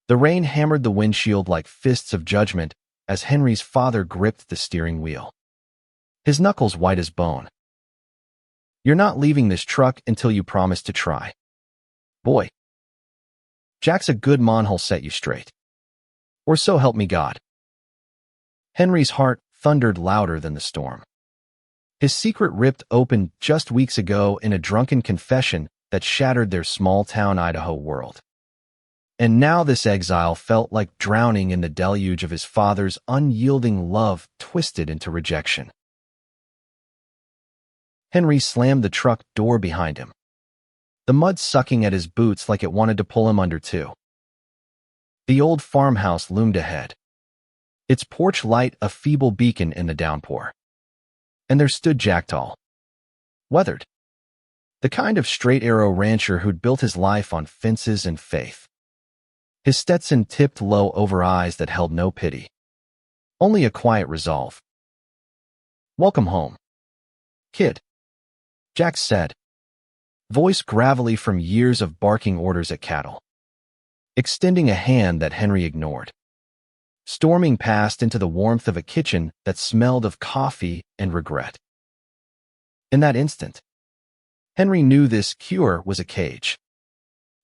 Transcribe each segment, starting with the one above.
The rain hammered the windshield like fists of judgment as Henry's father gripped the steering wheel, his knuckles white as bone. "You're not leaving this truck until you promise to try. Boy, Jack's a good man, he'll set you straight. Or so help me God." Henry's heart thundered louder than the storm. His secret ripped open just weeks ago in a drunken confession that shattered their small-town Idaho world. And now this exile felt like drowning in the deluge of his father's unyielding love twisted into rejection. Henry slammed the truck door behind him, the mud sucking at his boots like it wanted to pull him under too. The old farmhouse loomed ahead, its porch light a feeble beacon in the downpour. And there stood Jack tall, weathered, the kind of straight-arrow rancher who'd built his life on fences and faith. His Stetson tipped low over eyes that held no pity, only a quiet resolve. "Welcome home, kid," Jack said, voice gravelly from years of barking orders at cattle, extending a hand that Henry ignored, storming past into the warmth of a kitchen that smelled of coffee and regret. In that instant, Henry knew this cure was a cage.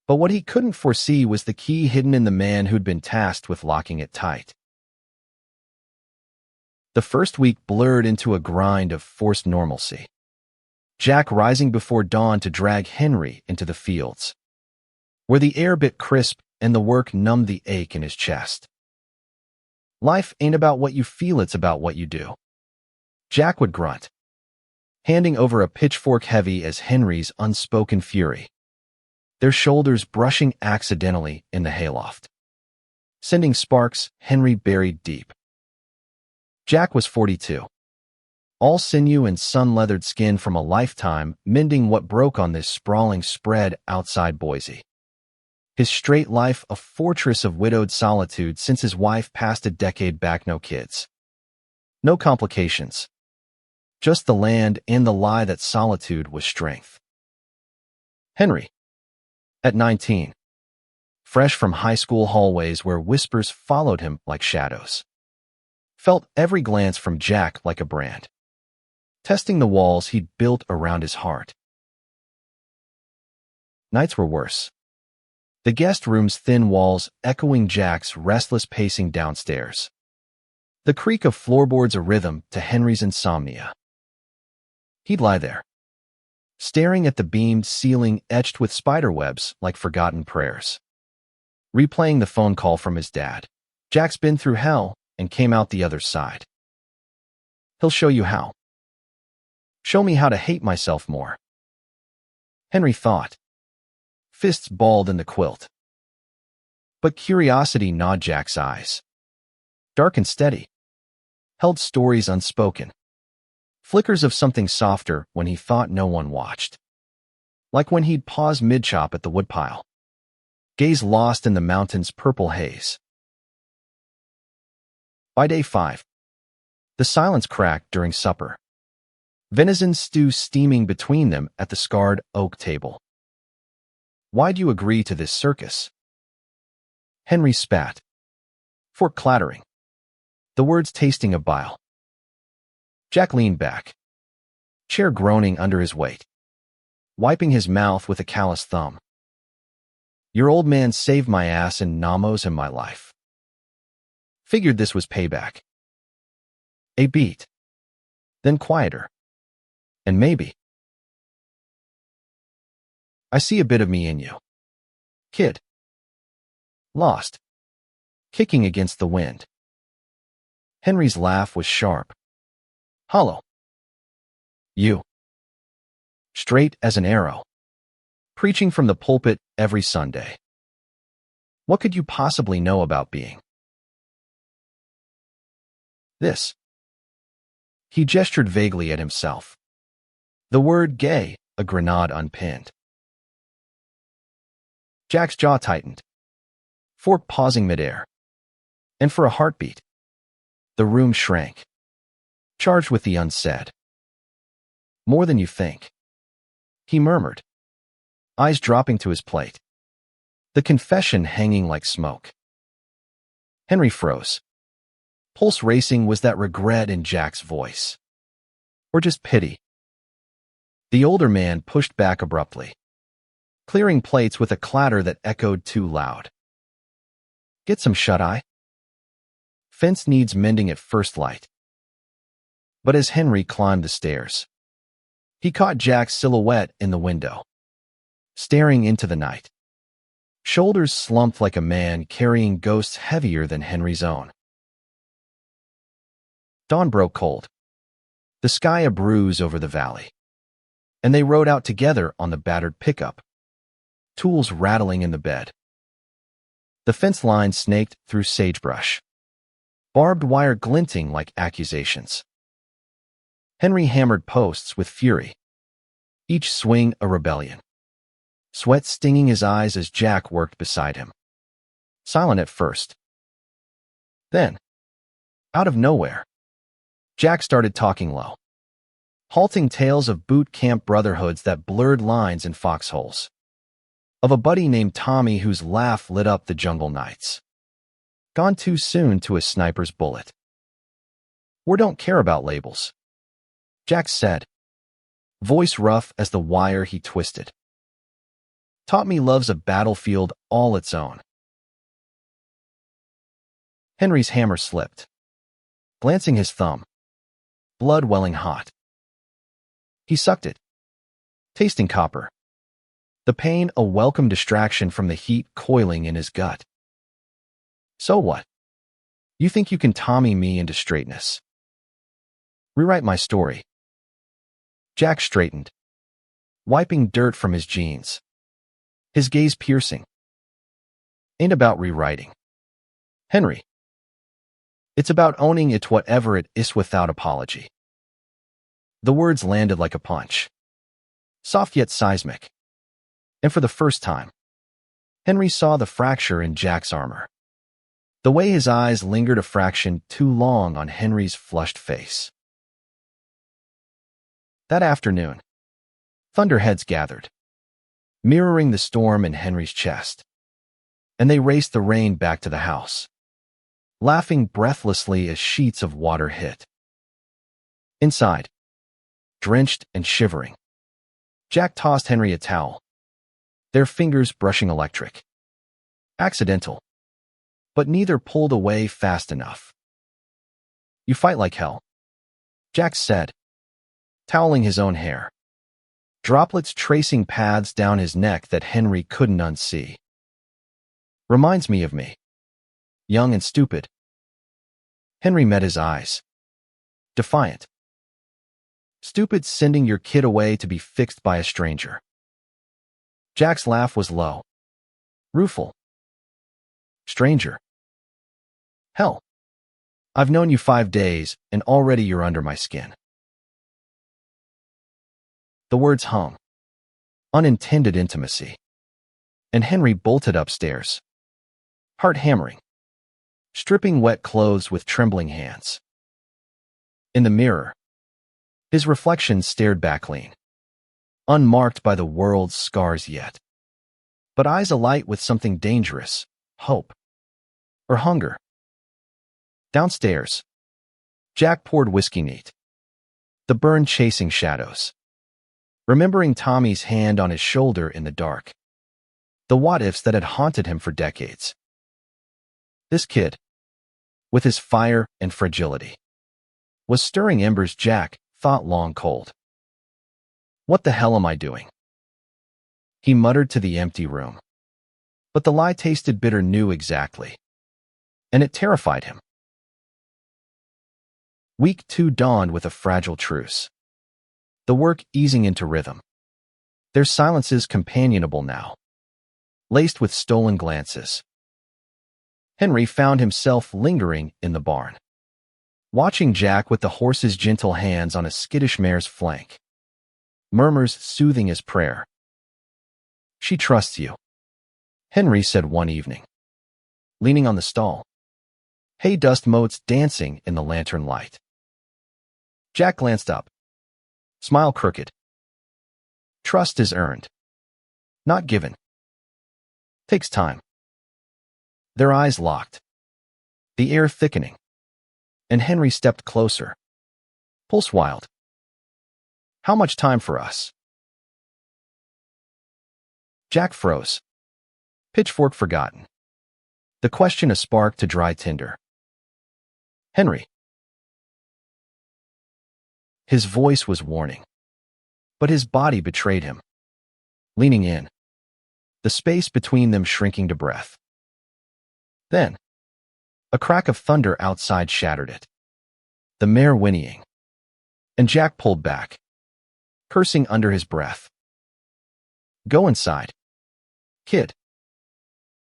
But what he couldn't foresee was the key hidden in the man who'd been tasked with locking it tight. The first week blurred into a grind of forced normalcy, Jack rising before dawn to drag Henry into the fields, where the air bit crisp and the work numbed the ache in his chest. "Life ain't about what you feel, it's about what you do," Jack would grunt, handing over a pitchfork heavy as Henry's unspoken fury, their shoulders brushing accidentally in the hayloft, sending sparks Henry buried deep. Jack was 42, all sinew and sun-leathered skin from a lifetime mending what broke on this sprawling spread outside Boise. His straight life a fortress of widowed solitude since his wife passed a decade back. No kids, no complications, just the land and the lie that solitude was strength. Henry, at 19, fresh from high school hallways where whispers followed him like shadows, felt every glance from Jack like a brand, testing the walls he'd built around his heart. Nights were worse. The guest room's thin walls echoing Jack's restless pacing downstairs, the creak of floorboards a rhythm to Henry's insomnia. He'd lie there, staring at the beamed ceiling etched with spiderwebs like forgotten prayers, replaying the phone call from his dad. "Jack's been through hell and came out the other side. He'll show you how. Show me how to hate myself more," Henry thought, fists balled in the quilt. But curiosity gnawed Jack's eyes, dark and steady, held stories unspoken, flickers of something softer when he thought no one watched, like when he'd pause mid-chop at the woodpile, gaze lost in the mountain's purple haze. By day 5, the silence cracked during supper, venison stew steaming between them at the scarred oak table. "Why'd you agree to this circus?" Henry spat, fork clattering, the words tasting of bile. Jack leaned back, chair groaning under his weight, wiping his mouth with a callous thumb. "Your old man saved my ass and Namos in my life. Figured this was payback." A beat, then quieter, and maybe, "I see a bit of me in you, kid." Lost, kicking against the wind. Henry's laugh was sharp, hollow. "You. Straight as an arrow. Preaching from the pulpit every Sunday. What could you possibly know about being this?" He gestured vaguely at himself, the word gay a grenade unpinned. Jack's jaw tightened, fork pausing midair, and for a heartbeat, the room shrank, charged with the unsaid. "More than you think," he murmured, eyes dropping to his plate, the confession hanging like smoke. Henry froze. Pulse racing. Was that regret in Jack's voice? Or just pity? The older man pushed back abruptly, clearing plates with a clatter that echoed too loud. Get some shut-eye? Fence needs mending at first light. But as Henry climbed the stairs, he caught Jack's silhouette in the window, staring into the night. Shoulders slumped like a man carrying ghosts heavier than Henry's own. Dawn broke cold, the sky a bruise over the valley, and they rode out together on the battered pickup, tools rattling in the bed. The fence line snaked through sagebrush, barbed wire glinting like accusations. Henry hammered posts with fury, each swing a rebellion, sweat stinging his eyes as Jack worked beside him, silent at first. Then, out of nowhere, Jack started talking low, halting tales of boot camp brotherhoods that blurred lines in foxholes, of a buddy named Tommy whose laugh lit up the jungle nights, gone too soon to a sniper's bullet. We don't care about labels, Jack said, voice rough as the wire he twisted. Taught me love's a battlefield all its own. Henry's hammer slipped, glancing his thumb, blood welling hot. He sucked it, tasting copper, the pain a welcome distraction from the heat coiling in his gut. So what? You think you can Tommy me into straightness? Rewrite my story. Jack straightened, wiping dirt from his jeans, his gaze piercing. Ain't about rewriting, Henry. It's about owning it whatever it is without apology. The words landed like a punch, soft yet seismic. And for the first time, Henry saw the fracture in Jack's armor, the way his eyes lingered a fraction too long on Henry's flushed face. That afternoon, thunderheads gathered, mirroring the storm in Henry's chest, and they raced the rain back to the house, laughing breathlessly as sheets of water hit. Inside, drenched and shivering, Jack tossed Henry a towel, their fingers brushing electric. Accidental, but neither pulled away fast enough. You fight like hell, Jack said, toweling his own hair, droplets tracing paths down his neck that Henry couldn't unsee. Reminds me of me, young and stupid. Henry met his eyes, defiant. Stupid sending your kid away to be fixed by a stranger. Jack's laugh was low, rueful. Stranger. Hell, I've known you 5 days, and already you're under my skin. The words hung, unintended intimacy, and Henry bolted upstairs, heart hammering, stripping wet clothes with trembling hands. In the mirror, his reflection stared back lean, unmarked by the world's scars yet, but eyes alight with something dangerous, hope, or hunger. Downstairs, Jack poured whiskey neat, the burn chasing shadows, remembering Tommy's hand on his shoulder in the dark, the what-ifs that had haunted him for decades. This kid, with his fire and fragility, was stirring embers Jack thought long cold. What the hell am I doing? He muttered to the empty room. But the lie tasted bitter new exactly, and it terrified him. Week 2 dawned with a fragile truce, the work easing into rhythm, their silences companionable now, laced with stolen glances. Henry found himself lingering in the barn, watching Jack with the horse's gentle hands on a skittish mare's flank, murmurs soothing his prayer. She trusts you, Henry said one evening, leaning on the stall, hay dust motes dancing in the lantern light. Jack glanced up, smile crooked. Trust is earned, not given. Takes time. Their eyes locked, the air thickening, and Henry stepped closer, pulse wild. How much time for us? Jack froze, pitchfork forgotten. The question a spark to dry tinder. Henry. His voice was warning, but his body betrayed him. Leaning in, the space between them shrinking to breath. Then, a crack of thunder outside shattered it. The mare whinnying, and Jack pulled back, cursing under his breath. Go inside, kid.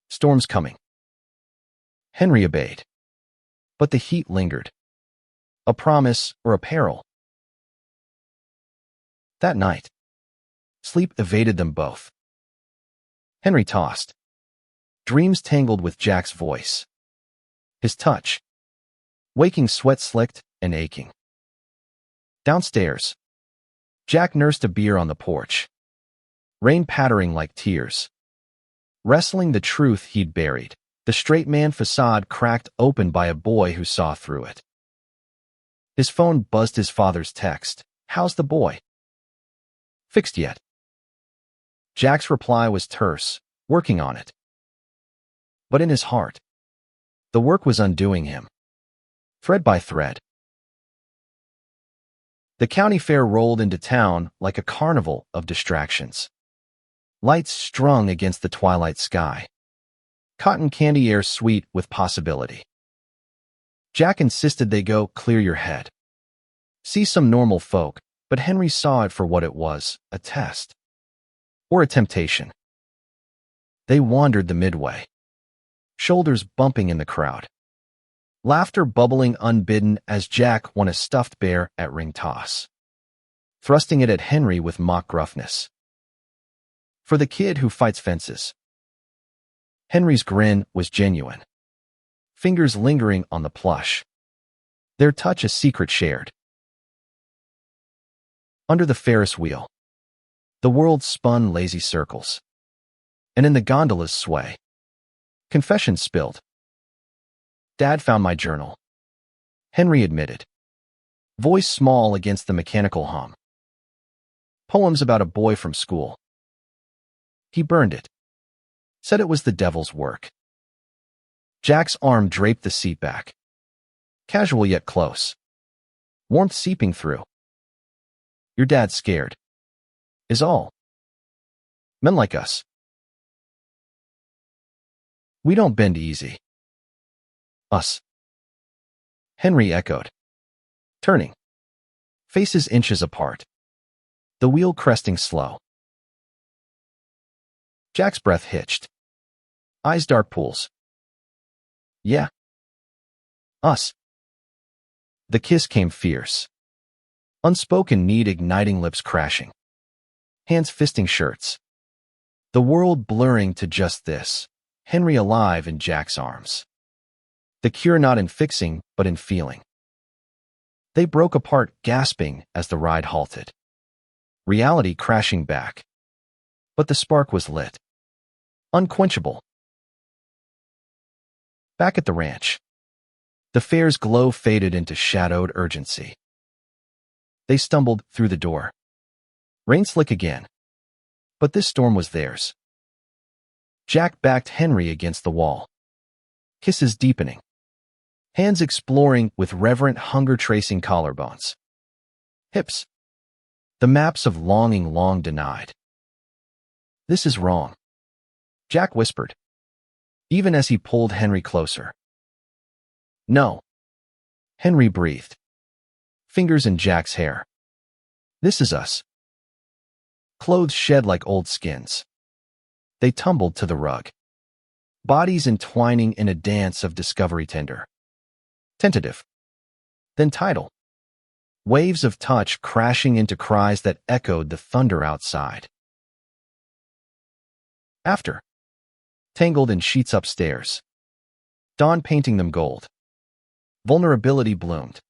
Storm's coming. Henry obeyed, but the heat lingered. A promise or a peril? That night, sleep evaded them both. Henry tossed, dreams tangled with Jack's voice. His touch, waking sweat slicked and aching. Downstairs, Jack nursed a beer on the porch, rain pattering like tears. Wrestling the truth he'd buried, the straight man facade cracked open by a boy who saw through it. His phone buzzed his father's text, "How's the boy?" "Fixed yet?" Jack's reply was terse, "Working on it." But in his heart, the work was undoing him, thread by thread. The county fair rolled into town like a carnival of distractions. Lights strung against the twilight sky. Cotton candy air sweet with possibility. Jack insisted they go clear your head. See some normal folk, but Henry saw it for what it was, a test. Or a temptation. They wandered the midway, shoulders bumping in the crowd. Laughter bubbling unbidden as Jack won a stuffed bear at ring toss, thrusting it at Henry with mock gruffness. For the kid who fights fences. Henry's grin was genuine, fingers lingering on the plush, their touch a secret shared. Under the Ferris wheel, the world spun lazy circles, and in the gondola's sway, confessions spilled. Dad found my journal, Henry admitted, voice small against the mechanical hum. Poems about a boy from school. He burned it, said it was the devil's work. Jack's arm draped the seat back, casual yet close, warmth seeping through. Your dad's scared, is all. Men like us. We don't bend easy. Us. Henry echoed, turning, faces inches apart, the wheel cresting slow. Jack's breath hitched, eyes dark pools. Yeah. Us. The kiss came fierce, unspoken need igniting lips crashing, hands fisting shirts. The world blurring to just this, Henry alive in Jack's arms. The cure not in fixing, but in feeling. They broke apart gasping as the ride halted, reality crashing back. But the spark was lit, unquenchable. Back at the ranch, the fair's glow faded into shadowed urgency. They stumbled through the door. Rain slick again, but this storm was theirs. Jack backed Henry against the wall, kisses deepening, hands exploring with reverent hunger tracing collarbones. Hips, the maps of longing long denied. This is wrong, Jack whispered, even as he pulled Henry closer. No, Henry breathed, fingers in Jack's hair. This is us. Clothes shed like old skins. They tumbled to the rug, bodies entwining in a dance of discovery tender. Tentative, then tidal. Waves of touch crashing into cries that echoed the thunder outside. After, tangled in sheets upstairs, dawn painting them gold. Vulnerability bloomed.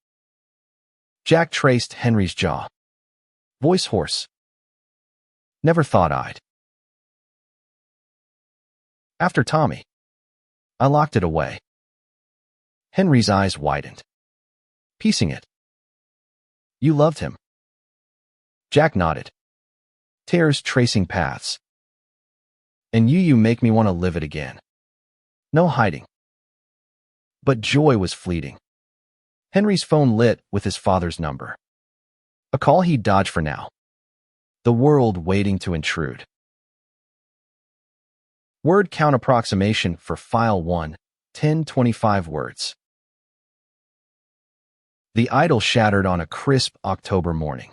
Jack traced Henry's jaw, voice hoarse. Never thought I'd. After Tommy, I locked it away. Henry's eyes widened. Piecing it. You loved him. Jack nodded. Tears tracing paths. And you make me want to live it again. No hiding. But joy was fleeting. Henry's phone lit with his father's number. A call he'd dodge for now. The world waiting to intrude. Word count approximation for file 1, 1025 words. The idol shattered on a crisp October morning.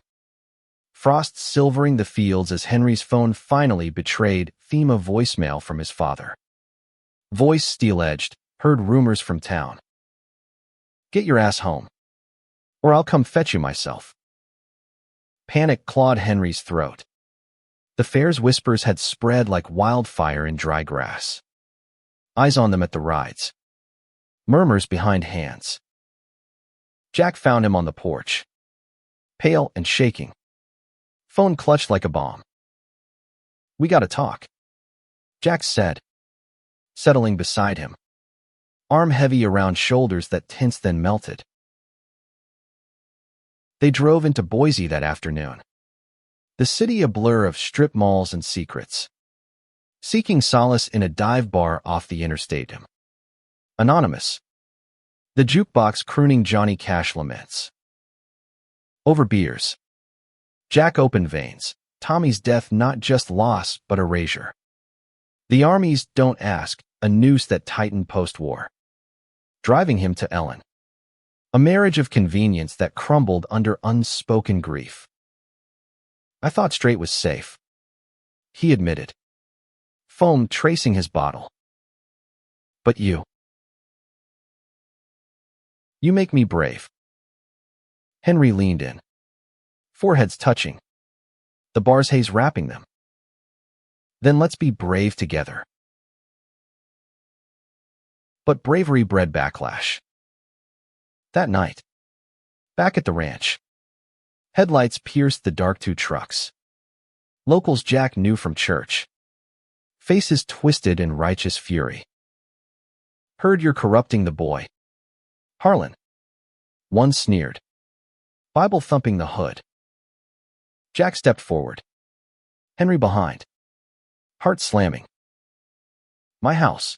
Frost silvering the fields as Henry's phone finally betrayed FEMA voicemail from his father. Voice steel-edged, heard rumors from town. Get your ass home, or I'll come fetch you myself. Panic clawed Henry's throat. The fair's whispers had spread like wildfire in dry grass. Eyes on them at the rides. Murmurs behind hands. Jack found him on the porch. Pale and shaking. Phone clutched like a bomb. We gotta talk, Jack said, settling beside him. Arm heavy around shoulders that tensed then melted. They drove into Boise that afternoon. The city a blur of strip malls and secrets. Seeking solace in a dive bar off the interstate. Anonymous. The jukebox crooning Johnny Cash laments. Over beers. Jack opened veins. Tommy's death not just loss, but erasure. The Army's don't ask, a noose that tightened post-war. Driving him to Ellen. A marriage of convenience that crumbled under unspoken grief. I thought straight was safe, he admitted. Foam tracing his bottle. But you make me brave. Henry leaned in. Foreheads touching. The bar's haze wrapping them. Then let's be brave together. But bravery bred backlash. That night, back at the ranch, headlights pierced the dark two trucks. Locals Jack knew from church. Faces twisted in righteous fury. Heard you're corrupting the boy. Harlan. One sneered. Bible thumping the hood. Jack stepped forward. Henry behind. Heart slamming. My house.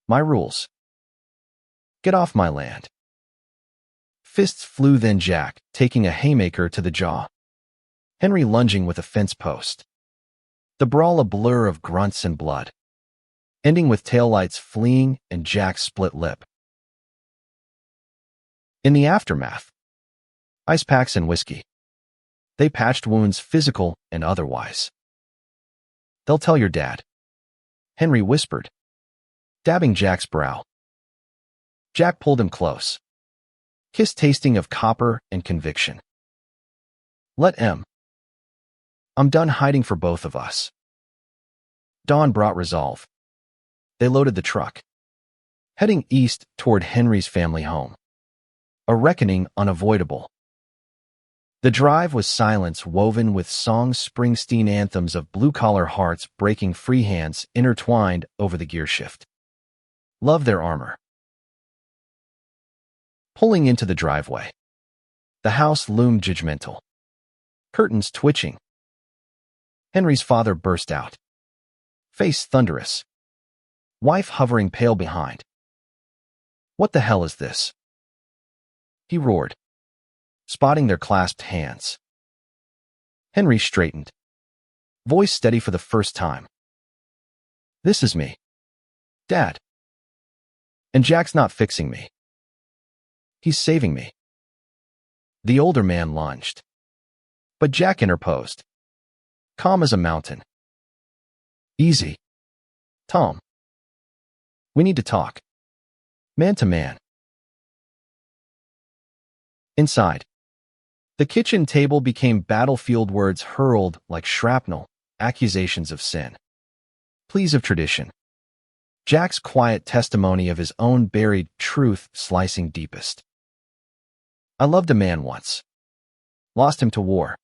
My rules. Get off my land. Fists flew then Jack, taking a haymaker to the jaw. Henry lunging with a fence post. The brawl a blur of grunts and blood. Ending with taillights fleeing and Jack's split lip. In the aftermath, ice packs and whiskey. They patched wounds physical and otherwise. They'll tell your dad, Henry whispered, dabbing Jack's brow. Jack pulled him close. Kiss tasting of copper and conviction. Let M. I'm done hiding for both of us. Dawn brought resolve. They loaded the truck, heading east toward Henry's family home. A reckoning unavoidable. The drive was silence woven with songs Springsteen anthems of blue-collar hearts breaking free hands intertwined over the gearshift. Love their armor. Pulling into the driveway. The house loomed judgmental. Curtains twitching. Henry's father burst out. Face thunderous. Wife hovering pale behind. What the hell is this? He roared, spotting their clasped hands. Henry straightened. Voice steady for the first time. This is me. Dad. And Jack's not fixing me. He's saving me. The older man lunged. But Jack interposed. Calm as a mountain. Easy. Tom. We need to talk. Man to man. Inside. The kitchen table became battlefield words hurled like shrapnel, accusations of sin. Pleas of tradition. Jack's quiet testimony of his own buried truth slicing deepest. I loved a man once. Lost him to war.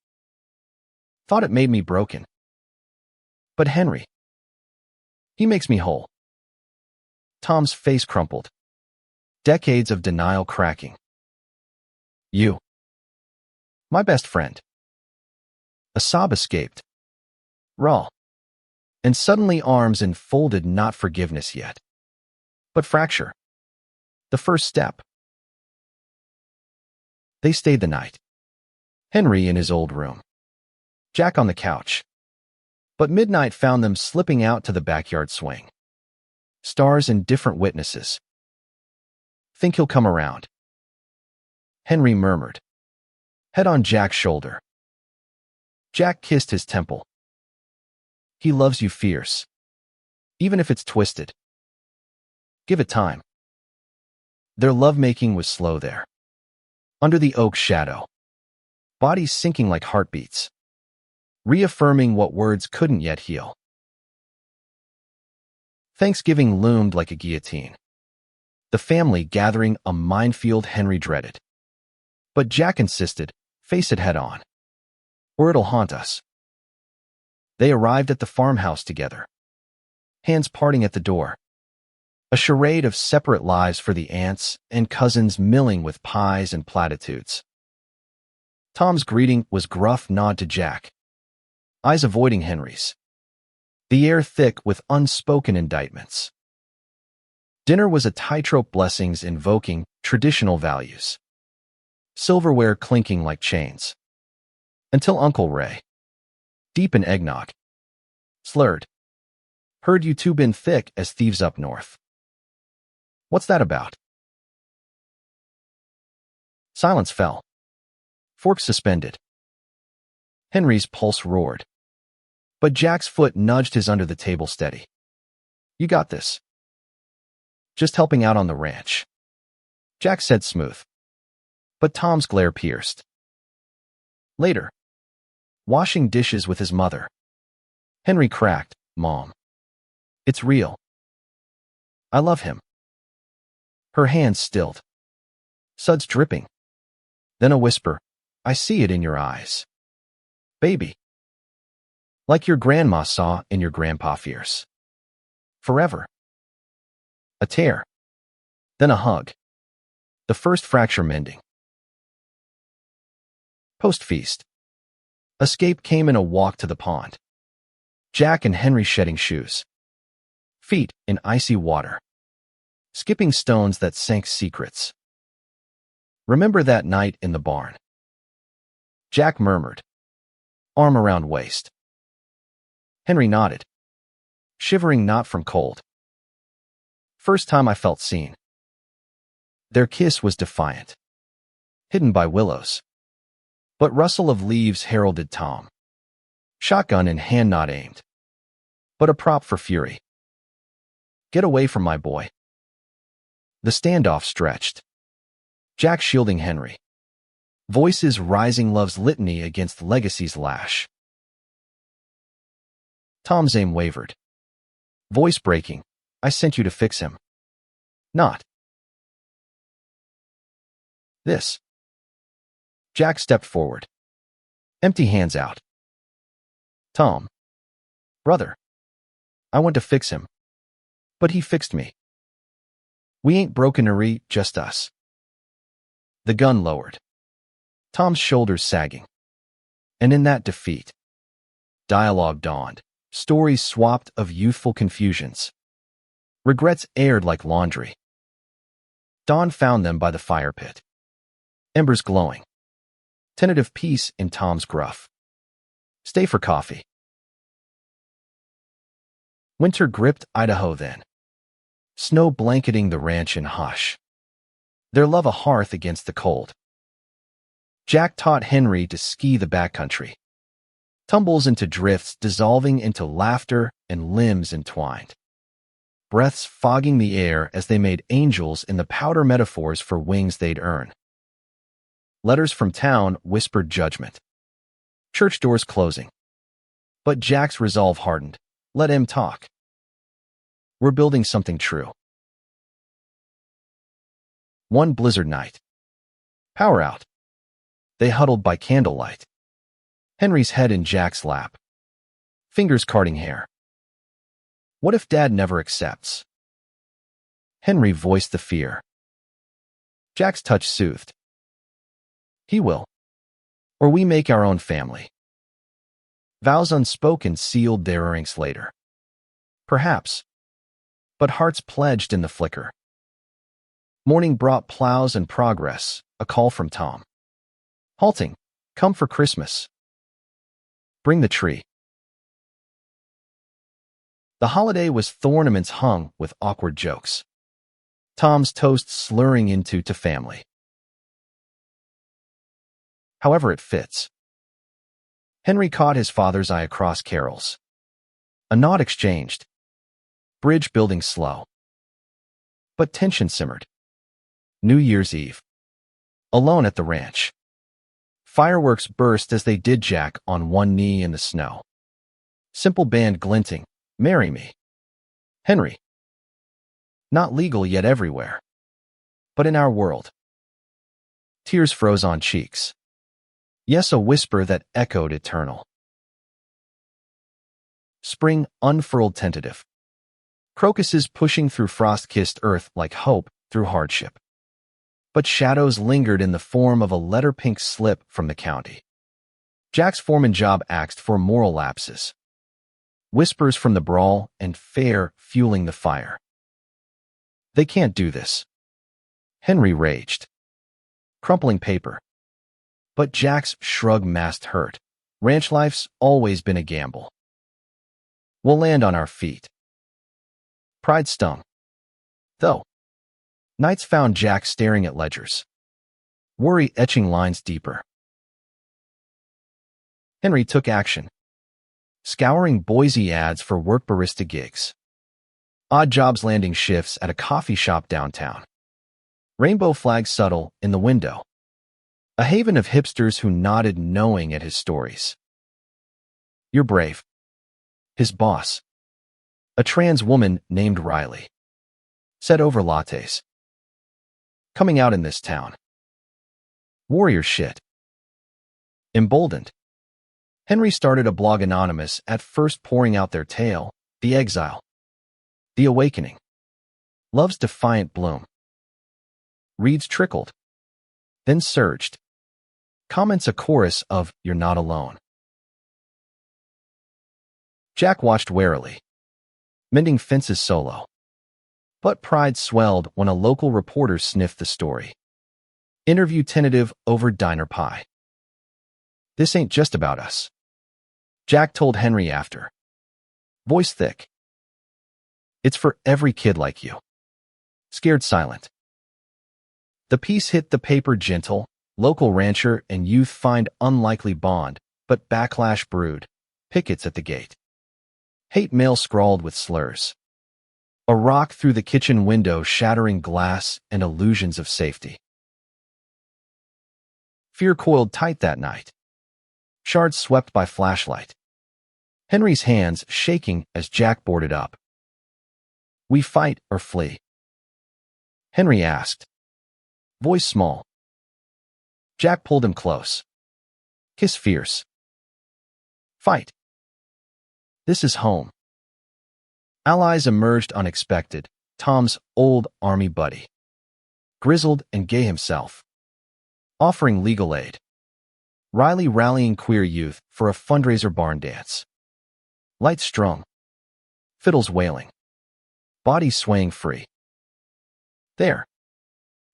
Thought it made me broken. But Henry. He makes me whole. Tom's face crumpled. Decades of denial cracking. You. My best friend. A sob escaped. Raw. And suddenly arms enfolded, not forgiveness yet, but fracture. The first step. They stayed the night. Henry in his old room. Jack on the couch. But midnight found them slipping out to the backyard swing. Stars and different witnesses. Think he'll come around? Henry murmured. Head on Jack's shoulder. Jack kissed his temple. He loves you fierce. Even if it's twisted. Give it time. Their lovemaking was slow there. Under the oak shadow. Bodies sinking like heartbeats. Reaffirming what words couldn't yet heal. Thanksgiving loomed like a guillotine. The family gathering, a minefield Henry dreaded. But Jack insisted, face it head on. Or it'll haunt us. They arrived at the farmhouse together. Hands parting at the door. A charade of separate lives for the aunts and cousins milling with pies and platitudes. Tom's greeting was gruff nod to Jack. Eyes avoiding Henry's. The air thick with unspoken indictments. Dinner was a tightrope, blessings invoking traditional values. Silverware clinking like chains. Until Uncle Ray, deep in eggnog, slurred. Heard you two been thick as thieves up north. What's that about? Silence fell. Forks suspended. Henry's pulse roared. But Jack's foot nudged his under the table steady. You got this. Just helping out on the ranch. Jack said smooth. But Tom's glare pierced. Later. Washing dishes with his mother. Henry cracked, Mom. It's real. I love him. Her hands stilled. Suds dripping. Then a whisper, I see it in your eyes. Baby. Like your grandma saw in your grandpa fierce. Forever. A tear. Then a hug. The first fracture mending. Post-feast. Escape came in a walk to the pond. Jack and Henry shedding shoes. Feet in icy water. Skipping stones that sank secrets. Remember that night in the barn? Jack murmured. Arm around waist. Henry nodded. Shivering not from cold. First time I felt seen. Their kiss was defiant. Hidden by willows. But rustle of leaves heralded Tom. Shotgun in hand, not aimed. But a prop for fury. Get away from my boy. The standoff stretched. Jack shielding Henry. Voices rising love's litany against legacy's lash. Tom's aim wavered. Voice breaking. I sent you to fix him. Not. This. Jack stepped forward. Empty hands out. Tom. Brother. I want to fix him. But he fixed me. We ain't brokenery, just us. The gun lowered. Tom's shoulders sagging. And in that defeat, dialogue dawned. Stories swapped of youthful confusions. Regrets aired like laundry. Dawn found them by the fire pit. Embers glowing. Tentative peace in Tom's gruff. Stay for coffee. Winter gripped Idaho then. Snow blanketing the ranch in hush. Their love a hearth against the cold. Jack taught Henry to ski the backcountry. Tumbles into drifts, dissolving into laughter and limbs entwined. Breaths fogging the air as they made angels in the powder metaphors for wings they'd earn. Letters from town whispered judgment. Church doors closing. But Jack's resolve hardened. Let him talk. We're building something true. One blizzard night. Power out. They huddled by candlelight. Henry's head in Jack's lap. Fingers carding hair. What if Dad never accepts? Henry voiced the fear. Jack's touch soothed. He will. Or we make our own family. Vows unspoken sealed their ranks later. Perhaps. But hearts pledged in the flicker. Morning brought plows and progress, a call from Tom. Halting. Come for Christmas. Bring the tree. The holiday was ornaments hung with awkward jokes. Tom's toast slurring into to family. However it fits. Henry caught his father's eye across carols. A nod exchanged. Bridge building slow. But tension simmered. New Year's Eve. Alone at the ranch. Fireworks burst as they did Jack on one knee in the snow. Simple band glinting. Marry me. Henry. Not legal yet everywhere. But in our world. Tears froze on cheeks. Yes, a whisper that echoed eternal. Spring unfurled tentative. Crocuses pushing through frost-kissed earth like hope through hardship. But shadows lingered in the form of a letter-pink slip from the county. Jack's foreman job axed for moral lapses. Whispers from the brawl and fair fueling the fire. They can't do this. Henry raged. Crumpling paper. But Jack's shrug masked hurt. Ranch life's always been a gamble. We'll land on our feet. Pride stung. Though. Nights found Jack staring at ledgers. Worry etching lines deeper. Henry took action. Scouring Boise ads for work barista gigs. Odd jobs landing shifts at a coffee shop downtown. Rainbow flag subtle in the window. A haven of hipsters who nodded knowing at his stories. You're brave. His boss. A trans woman named Riley. Said over lattes. Coming out in this town. Warrior shit. Emboldened. Henry started a blog anonymous, at first pouring out their tale, the exile. The awakening. Love's defiant bloom. Reads trickled. Then surged. Comments a chorus of, you're not alone. Jack watched warily. Mending fences solo. But pride swelled when a local reporter sniffed the story. Interview tentative over diner pie. This ain't just about us. Jack told Henry after. Voice thick. It's for every kid like you. Scared silent. The piece hit the paper gentle. Local rancher and youth find unlikely bond, but backlash brewed. Pickets at the gate. Hate mail scrawled with slurs. A rock through the kitchen window shattering glass and illusions of safety. Fear coiled tight that night. Shards swept by flashlight. Henry's hands shaking as Jack boarded up. We fight or flee? Henry asked. Voice small. Jack pulled him close. Kiss fierce. Fight. This is home. Allies emerged unexpected. Tom's old army buddy. Grizzled and gay himself. Offering legal aid. Riley rallying queer youth for a fundraiser barn dance. Lights strung. Fiddles wailing. Bodies swaying free. There.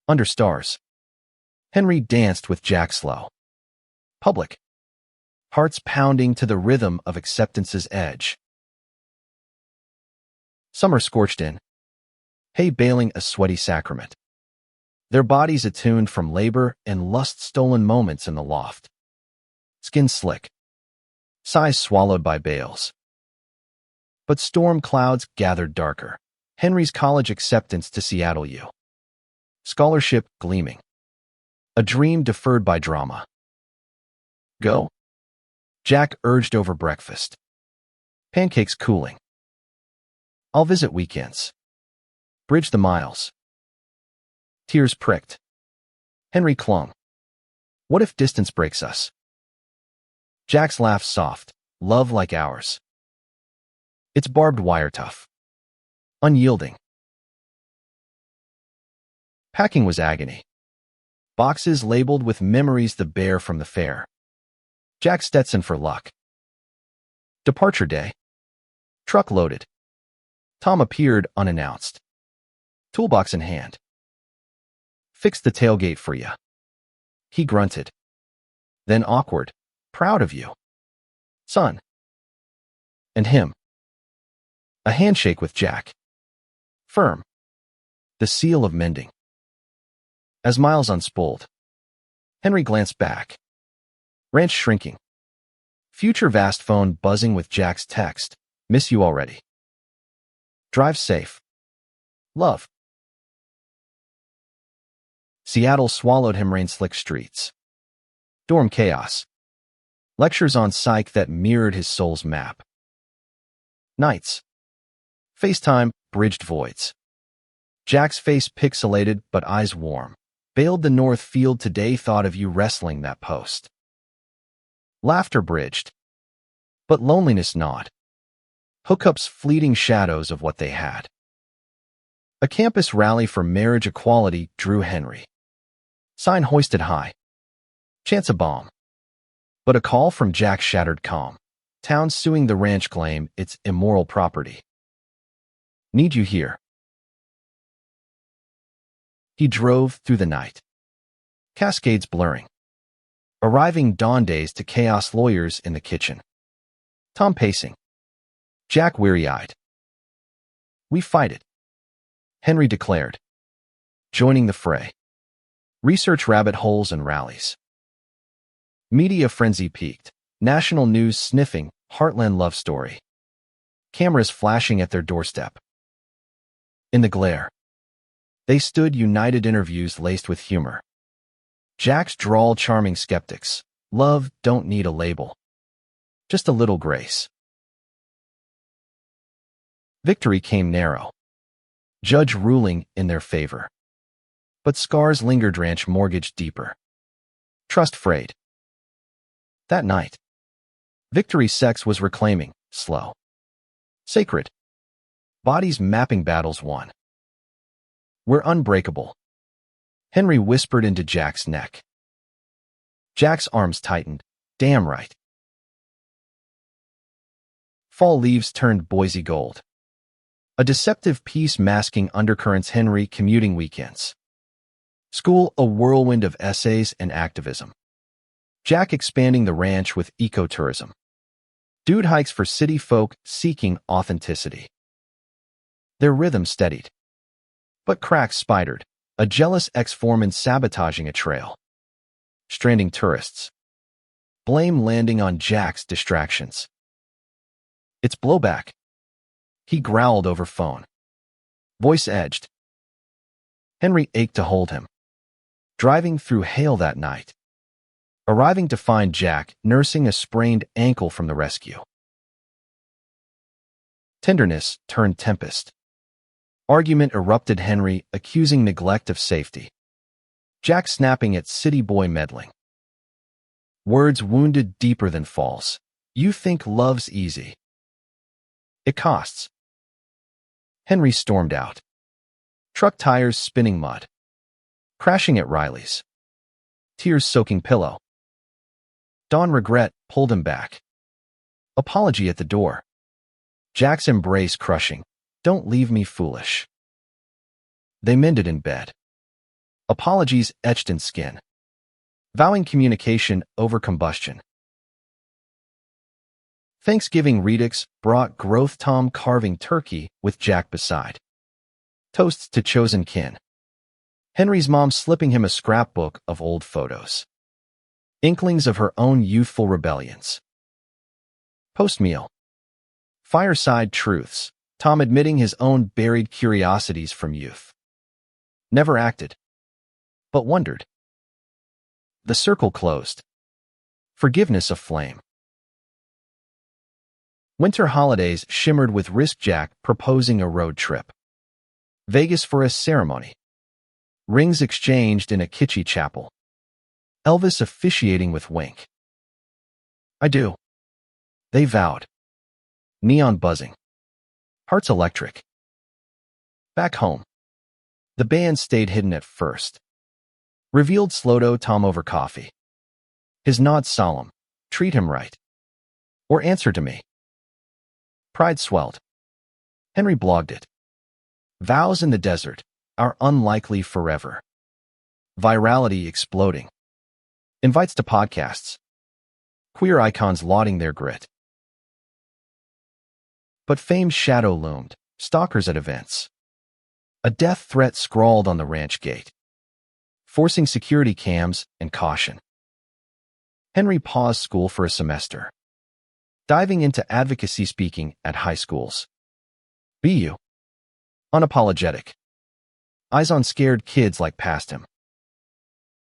Under stars. Henry danced with Jack slow. Public. Hearts pounding to the rhythm of acceptance's edge. Summer scorched in. Hay bailing a sweaty sacrament. Their bodies attuned from labor and lust-stolen moments in the loft. Skin slick. Sighs swallowed by bales. But storm clouds gathered darker. Henry's college acceptance to Seattle U. Scholarship gleaming. A dream deferred by drama. Go? Jack urged over breakfast. Pancakes cooling. I'll visit weekends. Bridge the miles. Tears pricked. Henry clung. What if distance breaks us? Jack's laugh soft. Love like ours. It's barbed wire tough. Unyielding. Packing was agony. boxes labeled with memories the bear from the fair. Jack Stetson for luck. Departure day. Truck loaded. Tom appeared unannounced. Toolbox in hand. Fixed the tailgate for ya. He grunted. Then awkward. Proud of you. Son. And him. A handshake with Jack. Firm. The seal of mending. As miles unspooled, Henry glanced back. Ranch shrinking. Future vast phone buzzing with Jack's text. Miss you already. Drive safe. Love. Seattle swallowed him rain-slick streets. Dorm chaos. Lectures on psych that mirrored his soul's map. Nights. FaceTime, bridged voids. Jack's face pixelated but eyes warm. Bailed the north field today, thought of you wrestling that post. Laughter bridged. But loneliness gnawed. Hookups fleeting shadows of what they had. A campus rally for marriage equality drew Henry. Sign hoisted high. Chance a bomb. But a call from Jack shattered calm. Town suing the ranch claim it's immoral property. Need you here. He drove through the night. Cascades blurring. Arriving dawn days to chaos, lawyers in the kitchen. Tom pacing. Jack weary-eyed. We fight it, Henry declared. Joining the fray. Research rabbit holes and rallies. Media frenzy peaked. National news sniffing, Heartland love story. Cameras flashing at their doorstep. In the glare, they stood united, interviews laced with humor. Jack's drawl charming skeptics. Love don't need a label. Just a little grace. Victory came narrow. Judge ruling in their favor. But scars lingered, ranch mortgage deeper. Trust frayed. That night, Victory's sex was reclaiming, slow. Sacred. Bodies mapping battles won. We're unbreakable, Henry whispered into Jack's neck. Jack's arms tightened. Damn right. Fall leaves turned Boise gold. A deceptive peace masking undercurrents, Henry commuting weekends. School a whirlwind of essays and activism. Jack expanding the ranch with ecotourism. Dude hikes for city folk seeking authenticity. Their rhythm steadied. But cracks spidered, a jealous ex-foreman sabotaging a trail. Stranding tourists. Blame landing on Jack's distractions. It's blowback. He growled over phone. Voice edged. Henry ached to hold him. Driving through hail that night. Arriving to find Jack nursing a sprained ankle from the rescue. Tenderness turned tempest. Argument erupted, Henry accusing neglect of safety. Jack snapping at city boy meddling. Words wounded deeper than falls. You think love's easy. It costs. Henry stormed out. Truck tires spinning mud. Crashing at Riley's. Tears soaking pillow. Dawn regret pulled him back. Apology at the door. Jack's embrace crushing. Don't leave me foolish. They mended in bed. Apologies etched in skin. Vowing communication over combustion. Thanksgiving redux brought growth, Tom carving turkey with Jack beside. Toasts to chosen kin. Henry's mom slipping him a scrapbook of old photos. Inklings of her own youthful rebellions. Post-meal. Fireside truths. Tom admitting his own buried curiosities from youth. Never acted, but wondered. The circle closed. Forgiveness aflame. Winter holidays shimmered with risk, Jack proposing a road trip. Vegas for a ceremony. Rings exchanged in a kitschy chapel. Elvis officiating with wink. I do. They vowed. Neon buzzing. Hearts electric. Back home. The band stayed hidden at first. Revealed Slodo Tom over coffee. His nod solemn. Treat him right. Or answer to me. Pride swelled. Henry blogged it. Vows in the desert are unlikely forever. Virality exploding. Invites to podcasts. Queer icons lauding their grit. But fame's shadow loomed. Stalkers at events. A death threat scrawled on the ranch gate, forcing security cams and caution. Henry paused school for a semester, diving into advocacy speaking at high schools. BU. Unapologetic. Eyes on scared kids like past him.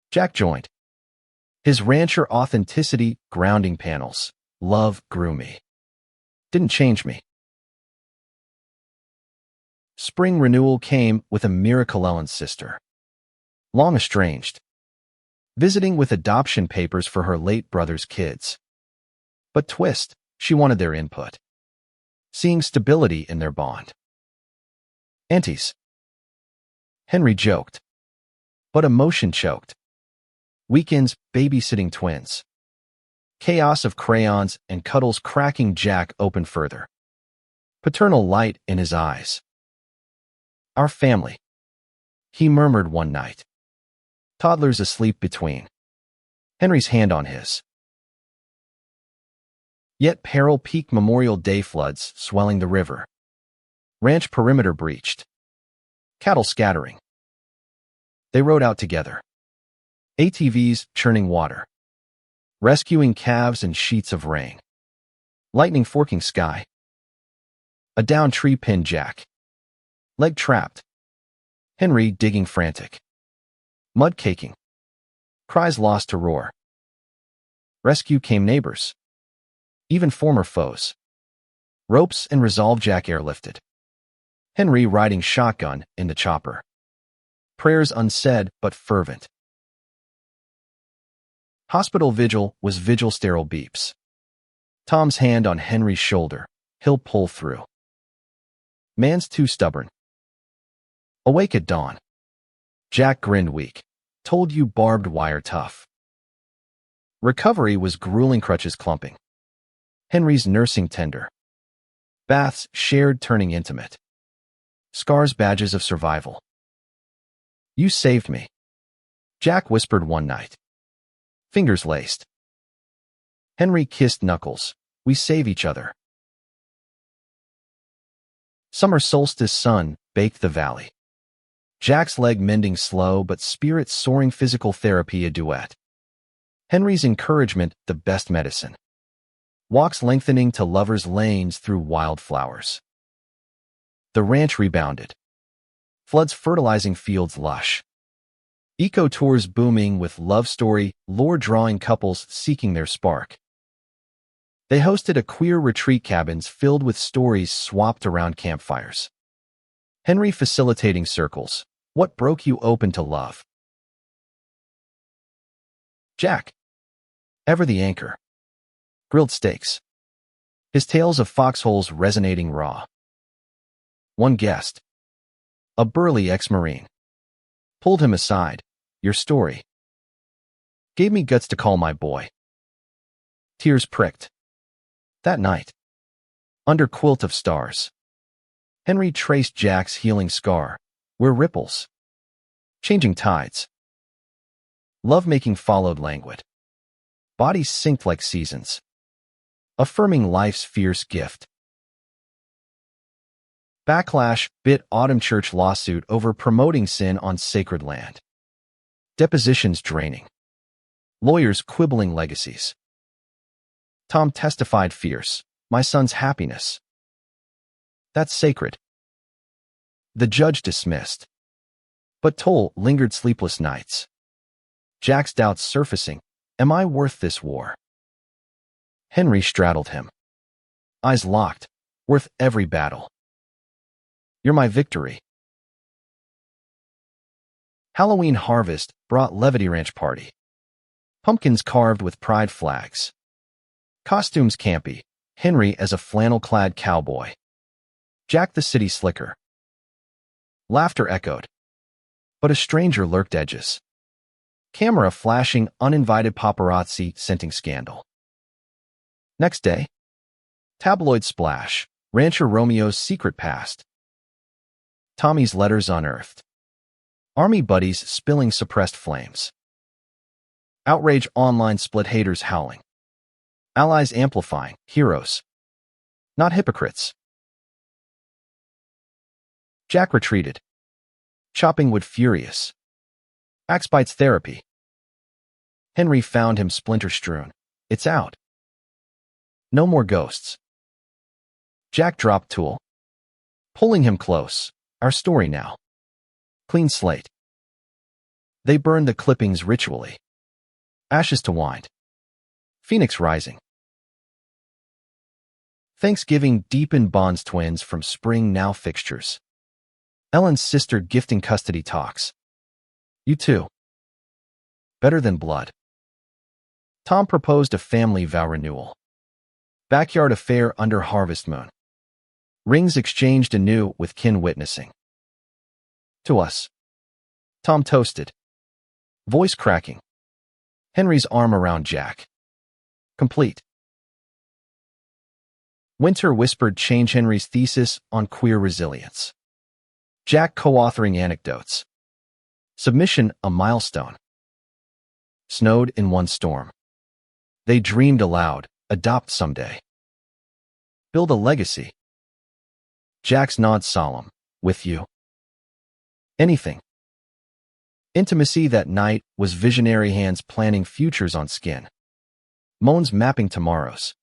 Jack joined. His rancher authenticity grounding panels. Love grew me. Didn't change me. Spring renewal came with a Miracleellen's sister. Long estranged. Visiting with adoption papers for her late brother's kids. But twist, she wanted their input. Seeing stability in their bond. Aunties. Henry joked. But emotion choked. Weekends babysitting twins. Chaos of crayons and cuddles cracking Jack open further. Paternal light in his eyes. Our family. He murmured one night. Toddlers asleep between. Henry's hand on his. Yet peril peak Memorial Day floods swelling the river. Ranch perimeter breached. Cattle scattering. They rode out together. ATVs churning water. Rescuing calves in sheets of rain. Lightning forking sky. A down tree pinned Jack. Leg trapped. Henry digging frantic. Mud caking. Cries lost to roar. Rescue came neighbors. Even former foes. Ropes and resolve Jack airlifted. Henry riding shotgun in the chopper. Prayers unsaid but fervent. Hospital vigil was vigil sterile beeps. Tom's hand on Henry's shoulder. He'll pull through. Man's too stubborn. Awake at dawn. Jack grinned weak. Told you barbed wire tough. Recovery was grueling crutches clumping. Henry's nursing tender. Baths shared turning intimate. Scars badges of survival. You saved me. Jack whispered one night. Fingers laced. Henry kissed knuckles. We save each other. Summer solstice sun baked the valley. Jack's leg mending slow but spirit soaring physical therapy a duet. Henry's encouragement the best medicine. Walks lengthening to lovers' lanes through wildflowers. The ranch rebounded. Floods fertilizing fields lush. Eco tours booming with love story, lore-drawing couples seeking their spark. They hosted a queer retreat cabins filled with stories swapped around campfires. Henry facilitating circles. What broke you open to love? Jack. Ever the anchor. Grilled steaks. His tales of foxholes resonating raw. One guest. A burly ex-Marine. Pulled him aside. Your story. Gave me guts to call my boy. Tears pricked. That night. Under quilt of stars. Henry traced Jack's healing scar. Where ripples. Changing tides. Love-making followed languid. Bodies synced like seasons. Affirming life's fierce gift. Backlash bit Autumn Church lawsuit over promoting sin on sacred land. Depositions draining. Lawyers quibbling legacies. Tom testified fierce. My son's happiness. That's sacred. The judge dismissed. But Toll lingered sleepless nights. Jack's doubts surfacing. Am I worth this war? Henry straddled him. Eyes locked. Worth every battle. You're my victory. Halloween harvest brought levity ranch party. Pumpkins carved with pride flags. Costumes campy. Henry as a flannel-clad cowboy. Jack the city slicker. Laughter echoed. But a stranger lurked edges. Camera flashing uninvited paparazzi scenting scandal. Next day, tabloid splash, rancher Romeo's secret past. Tommy's letters unearthed. Army buddies spilling suppressed flames. Outrage online split, haters howling. Allies amplifying, heroes, not hypocrites. Jack retreated. Chopping wood furious. Axe bites therapy. Henry found him splinter-strewn. It's out. No more ghosts. Jack dropped tool. Pulling him close. Our story now. Clean slate. They burned the clippings ritually. Ashes to wind. Phoenix rising. Thanksgiving deepened bonds, twins from spring now fixtures. Ellen's sister gifting custody talks. You too. Better than blood. Tom proposed a family vow renewal. Backyard affair under harvest moon. Rings exchanged anew with kin witnessing. To us. Tom toasted. Voice cracking. Henry's arm around Jack. Complete. Winter whispered change Henry's thesis on queer resilience. Jack co-authoring anecdotes. Submission a milestone. Snowed in one storm. They dreamed aloud, adopt someday. Build a legacy. Jack's nod solemn, with you. Anything. Intimacy that night was visionary hands planning futures on skin. Moans mapping tomorrows.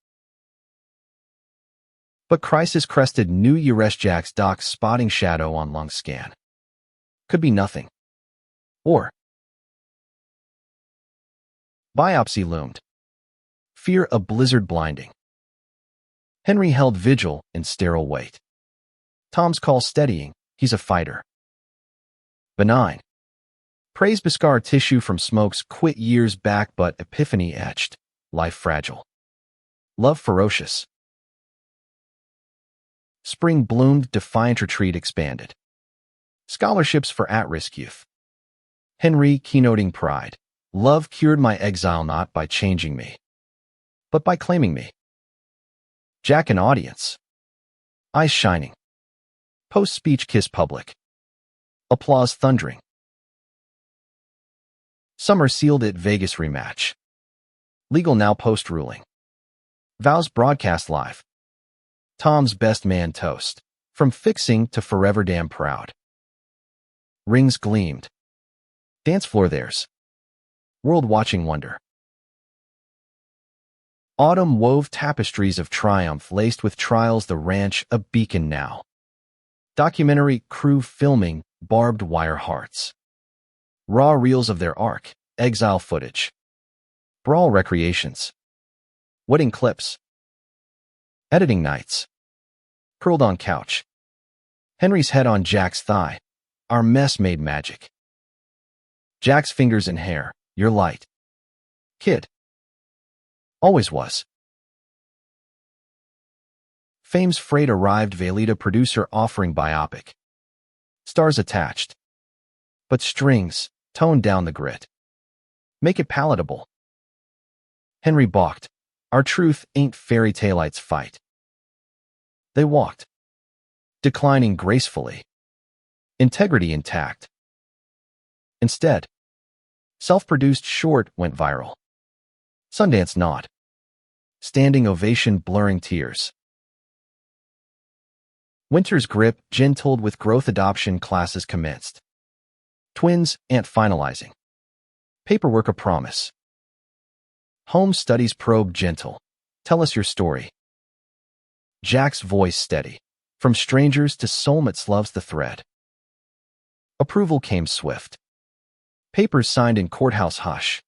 But crisis crested New Year's Jack's docs spotting shadow on lung scan. Could be nothing. Or biopsy loomed. Fear of blizzard blinding. Henry held vigil in sterile wait. Tom's call steadying, he's a fighter. Benign. Praise Biscar tissue from smokes quit years back but epiphany etched. Life fragile. Love ferocious. Spring bloomed, defiant retreat expanded. Scholarships for at-risk youth. Henry keynoting pride. Love cured my exile not by changing me, but by claiming me. Jack an audience. Eyes shining. Post-speech kiss public. Applause thundering. Summer sealed it Vegas rematch. Legal now post-ruling. Vows broadcast live. Tom's best man toast. From fixing to forever damn proud. Rings gleamed. Dance floor theirs. World watching wonder. Autumn wove tapestries of triumph laced with trials, the ranch a beacon now. Documentary crew filming barbed wire hearts. Raw reels of their arc, exile footage. Brawl recreations. Wedding clips. Editing nights. Curled on couch. Henry's head on Jack's thigh. Our mess made magic. Jack's fingers in hair. You're light. Kid. Always was. Fame's freight arrived, Velita producer offering biopic. Stars attached. But strings, toned down the grit. Make it palatable. Henry balked. Our truth ain't fairy tale-lights fight. They walked. Declining gracefully. Integrity intact. Instead, self-produced short went viral. Sundance nod. Standing ovation blurring tears. Winter's grip gentled with growth, adoption classes commenced. Twins aunt finalizing. Paperwork a promise. Home studies probe gentle. Tell us your story. Jack's voice steady. From strangers to soulmates loves the thread. Approval came swift. Papers signed in courthouse hush.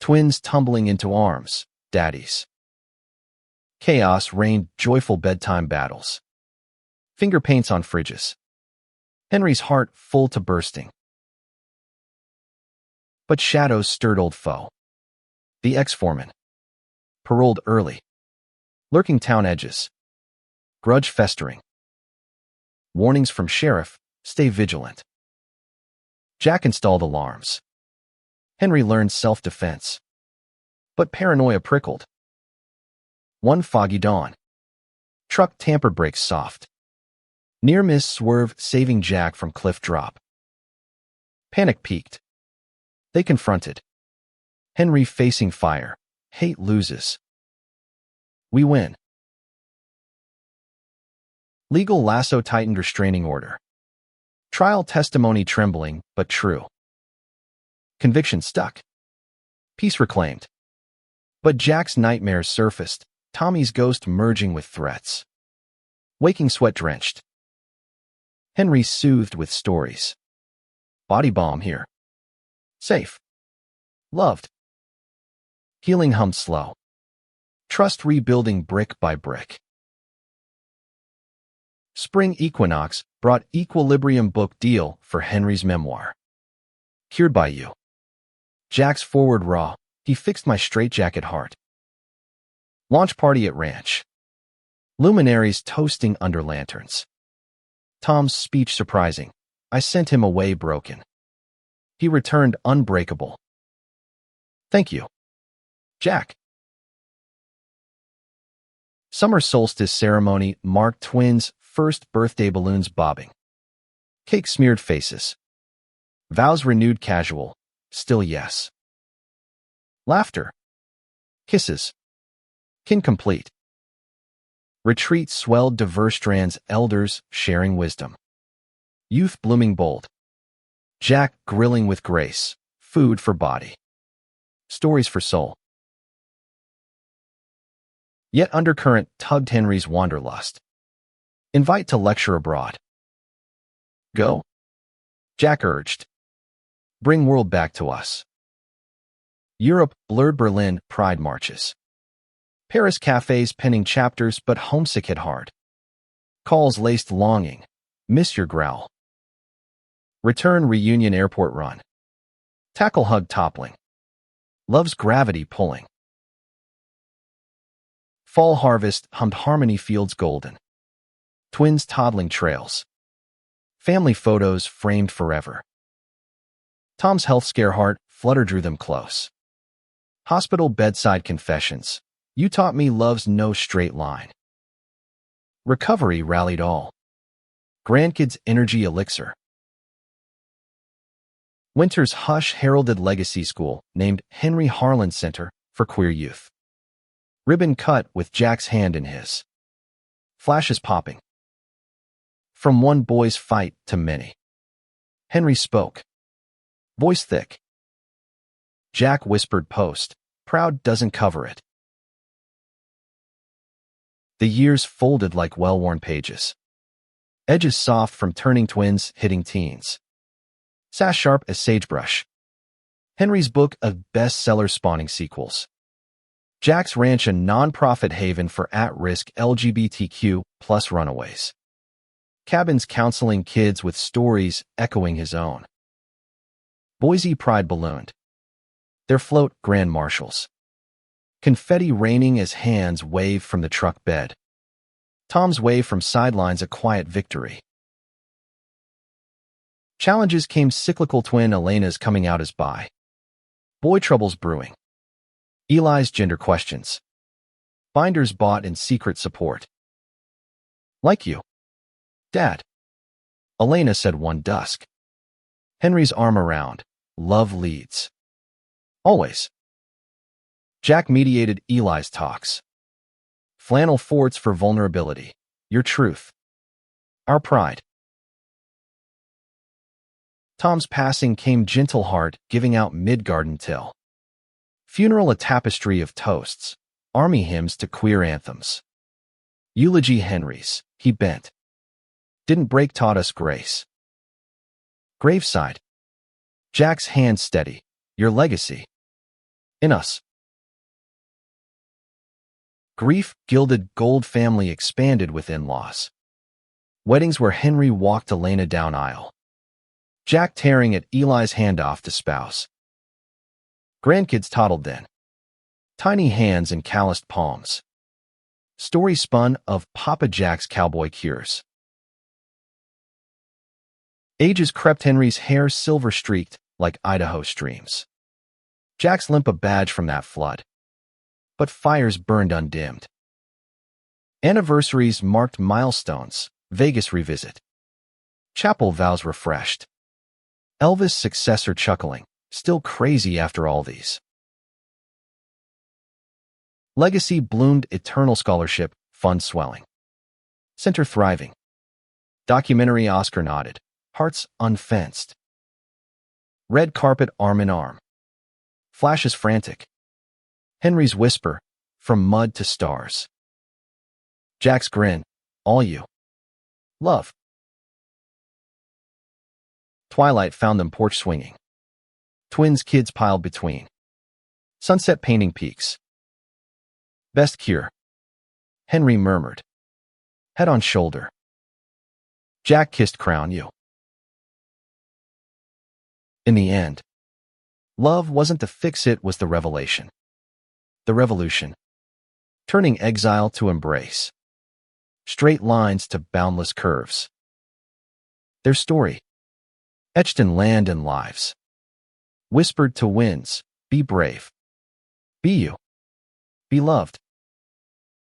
Twins tumbling into arms, daddies. Chaos reigned, joyful bedtime battles. Finger paints on fridges. Henry's heart full to bursting. But shadows stirred old foe. The ex-foreman. Paroled early. Lurking town edges. Grudge festering. Warnings from sheriff, stay vigilant. Jack installed alarms. Henry learned self-defense. But paranoia prickled. One foggy dawn. Truck tamper brakes soft. Near-miss swerve saving Jack from cliff drop. Panic peaked. They confronted. Henry facing fire. Hate loses. We win. Legal lasso tightened restraining order. Trial testimony trembling, but true. Conviction stuck. Peace reclaimed. But Jack's nightmares surfaced, Tommy's ghost merging with threats. Waking sweat-drenched. Henry soothed with stories. Body balm here. Safe. Loved. Healing hummed slow. Trust rebuilding brick by brick. Spring equinox brought equilibrium book deal for Henry's memoir. Cured by you. Jack's forward raw. He fixed my straitjacket heart. Launch party at ranch. Luminaries toasting under lanterns. Tom's speech surprising. I sent him away broken. He returned unbreakable. Thank you, Jack. Summer solstice ceremony marked twins' first birthday balloons bobbing. Cake smeared faces. Vows renewed casual. Still yes. Laughter. Kisses. Kin complete. Retreat swelled diverse strands, elders sharing wisdom. Youth blooming bold. Jack grilling with grace. Food for body. Stories for soul. Yet undercurrent tugged Henry's wanderlust. Invite to lecture abroad. Go. Jack urged. Bring world back to us. Europe blurred Berlin pride marches. Paris cafes penning chapters but homesick hit hard. Calls laced longing. Miss your growl. Return reunion airport run. Tackle hug toppling. Love's gravity pulling. Fall harvest hummed harmony fields golden. Twins toddling trails. Family photos framed forever. Tom's health scare heart flutter drew them close. Hospital bedside confessions. You taught me love's no straight line. Recovery rallied all. Grandkids' energy elixir. Winter's hush heralded legacy school named Henry Harlan Center for Queer Youth. Ribbon cut with Jack's hand in his. Flashes popping. From one boy's fight to many. Henry spoke. Voice thick. Jack whispered post. Proud doesn't cover it. The years folded like well-worn pages. Edges soft from turning twins hitting teens. Sass sharp as sagebrush. Henry's book of bestseller spawning sequels. Jack's ranch a non-profit haven for at-risk LGBTQ plus runaways. Cabins counseling kids with stories echoing his own. Boise pride ballooned. Their float grand marshals. Confetti raining as hands wave from the truck bed. Tom's wave from sidelines a quiet victory. Challenges came cyclical twin Elena's coming out as bi. Boy troubles brewing. Eli's gender questions. Binders bought in secret support. Like you, Dad. Elena said one dusk. Henry's arm around. Love leads. Always. Jack mediated Eli's talks. Flannel forts for vulnerability. Your truth. Our pride. Tom's passing came gentle heart giving out mid-garden till. Funeral a tapestry of toasts. Army hymns to queer anthems. Eulogy Henry's. He bent. Didn't break taught us grace. Graveside. Jack's hand steady. Your legacy. In us. Grief gilded gold family expanded with in-laws. Weddings where Henry walked Elena down aisle. Jack tearing at Eli's handoff to spouse. Grandkids toddled then. Tiny hands and calloused palms. Story spun of Papa Jack's cowboy cures. Ages crept Henry's hair silver-streaked like Idaho streams. Jack's limp a badge from that flood. But fires burned undimmed. Anniversaries marked milestones. Vegas revisit. Chapel vows refreshed. Elvis' successor chuckling. Still crazy after all these. Legacy bloomed. Eternal scholarship. Fund swelling. Center thriving. Documentary Oscar nodded. Hearts unfenced. Red carpet arm in arm. Flashes frantic. Henry's whisper. From mud to stars. Jack's grin. All you. Love. Twilight found them porch swinging. Twins kids piled between. Sunset painting peaks. Best cure. Henry murmured. Head on shoulder. Jack kissed crown you. In the end, love wasn't the fix, it was the revelation. The revolution. Turning exile to embrace. Straight lines to boundless curves. Their story. Etched in land and lives. Whispered to winds, be brave. Be you. Be loved.